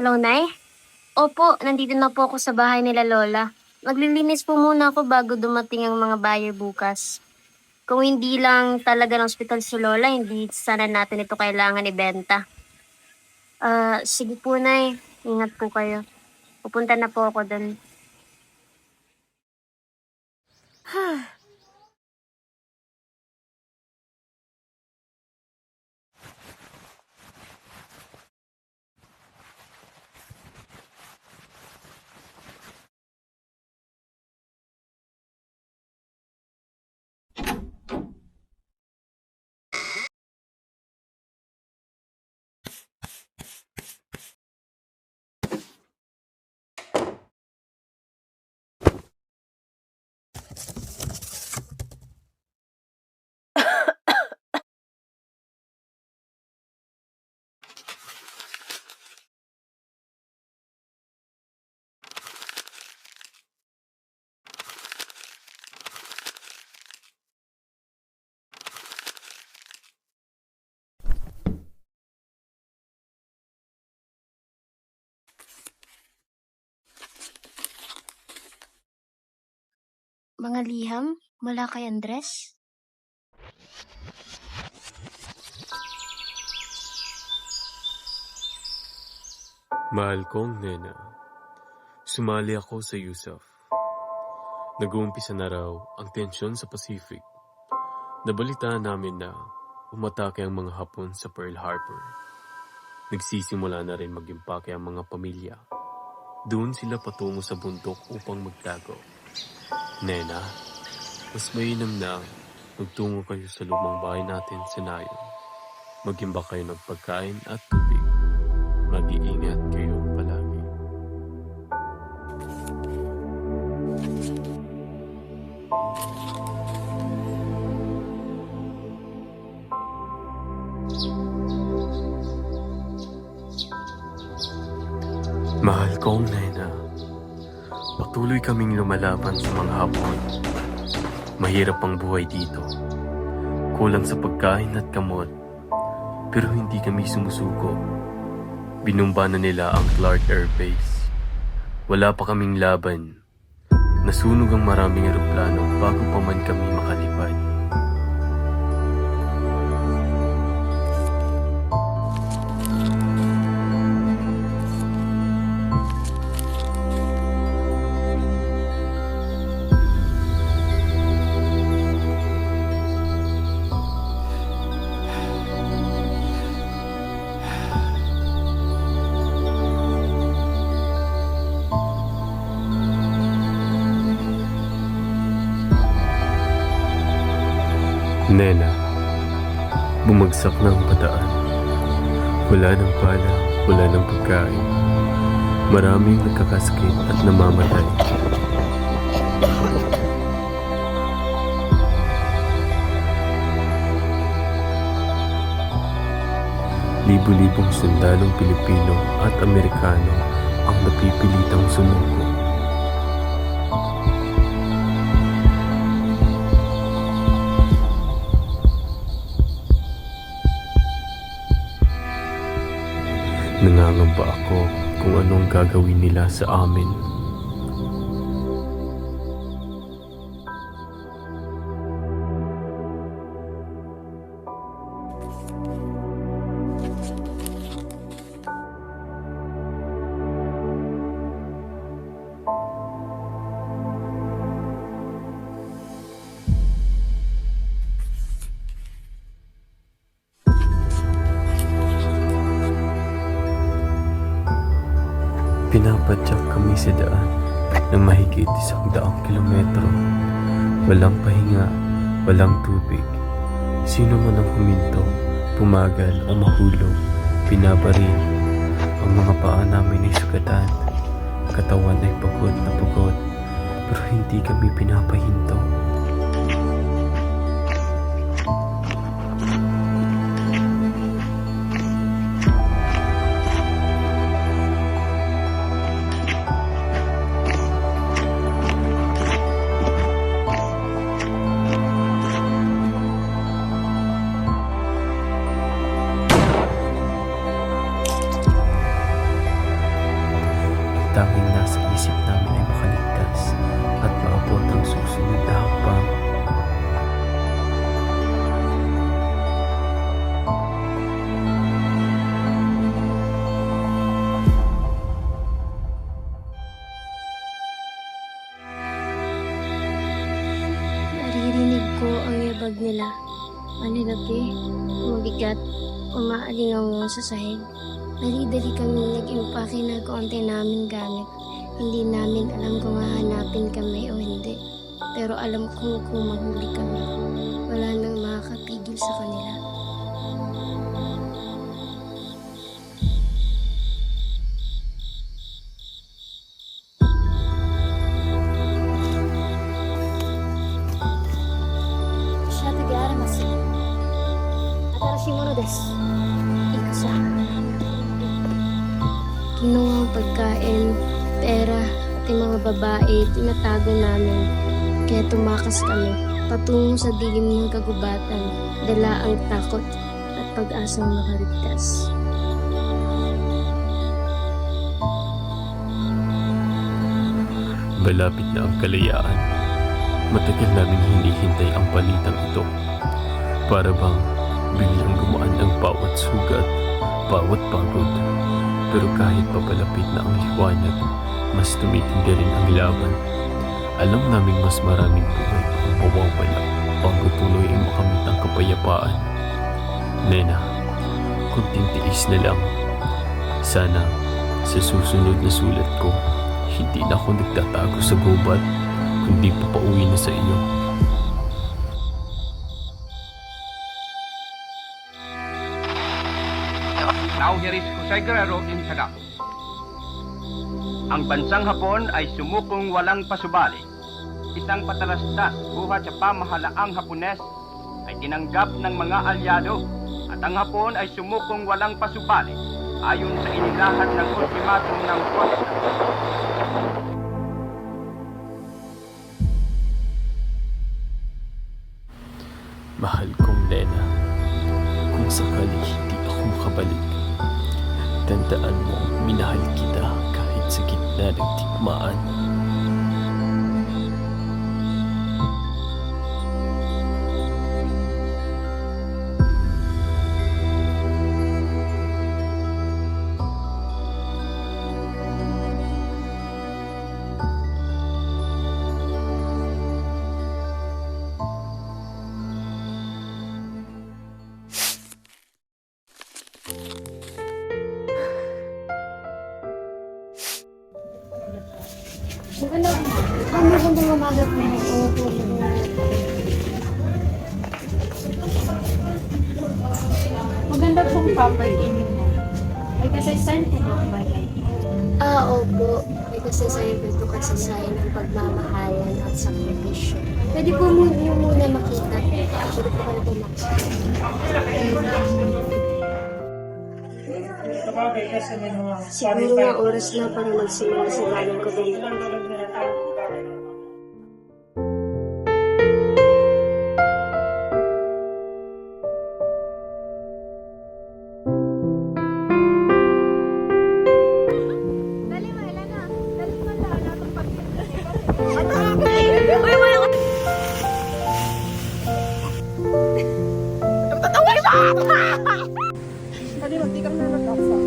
Hello, Nay? Opo, nandito na po ako sa bahay nila Lola. Maglilinis po muna ako bago dumating ang mga buyer bukas. Kung hindi lang talaga ng ospital si Lola, hindi sana natin ito kailangan ibenta. Sige po, Nay. Ingat po kayo. Pupunta na po ako doon. Mga liham mula kay Andres? Mahal kong nena, sumali ako sa USAF. Nag-uumpisa na raw ang tensyon sa Pacific. Nabalitaan namin na umatake ang mga Hapon sa Pearl Harbor. Nagsisimula na rin mag-impake ang mga pamilya. Doon sila patungo sa bundok upang magtago. Nena, mas mainam na magtungo kayo sa lumang bahay natin sa Nayon. Mag-imba kayo ng pagkain at tubig. Mag-iingat kayo palagi. Mahal kong nena, patuloy kaming lumalaban sa mga Hapon. Mahirap ang buhay dito. Kulang sa pagkain at gamot, pero hindi kami sumusuko. Binumba na nila ang Clark Air Base. Wala pa kaming laban. Nasunog ang maraming eroplano bago pa man kami makalipad. Nena, bumagsak na ang bataan. Wala ng pala, wala ng pagkain. Maraming nagkakasakit at namamatay. Libo-libong sundalong Pilipino at Amerikano ang napipilitang sumuko. Nangangamba ako kung anong gagawin nila sa amin. Pinapadyak kami sa daan ng mahigit 100 kilometro. Walang pahinga, walang tubig. Sino man ang huminto, pumagal o mahulog, pinabaril. Ang mga paa namin ay sugatan. Katawan ay pagod na pagod, pero hindi kami pinapahinto. tanging nasa isip namin ay makaligtas at maabot ang susunod na hakbang. Naririnig ko ang yabag nila. Malalaki, mabigat, umaalingaw sa sahig. Dali-dali kami nag-impake na konti namin gamit. Hindi namin alam kung hahanapin kami o hindi. Pero alam kong kung mahuli kami, wala nang makakapigil sa kanila. Iksa. Kinuha ang pagkain, pera, at yung mga babae, tinatago namin. Kaya tumakas kami, patungo sa dilim ng kagubatan, dala ang takot at pag-asang makaligtas. Malapit na ang kalayaan. Matagal namin hinihintay ang palitang ito. Para bang biglang gumaan ang bawat sugat, bawat pagod. Pero kahit papalapit na ang liwanag, mas tumitindi rin ang laban. Alam naming mas maraming buhay ang mawawala bago tuloy ay makamit ang kapayapaan. Nena, kunting tiis na lang. Sana sa susunod na sulat ko, hindi na ako nagtatago sa gubat, kundi papauwi na sa iyo. Now here is Jose Guerrero in Sagap. Ang bansang Hapon ay sumukong walang pasubali. Isang patalastas buhat sa pamahalaang Hapones ay tinanggap ng mga alyado at ang Hapon ay sumukong walang pasubali ayon sa inilahat ng ultimatum ng Costa. Mahal kong Nena, kung sakali hindi ako makabalik, tandaan mo, minahal kita kahit sa gitna ng digmaan. Magandang umaga po. Maganda pong property ninyo. May kasaysayan po ba yan? Opo. May kasaysayan po ito kasaysayan ng pagmamahalan at sakripisyo. Pwede po niyo muna makita. Pwede po kayo pumaksa. Siguro nga oras na para magsimula sa galing ko din. Dali, magtikam na nag-asa.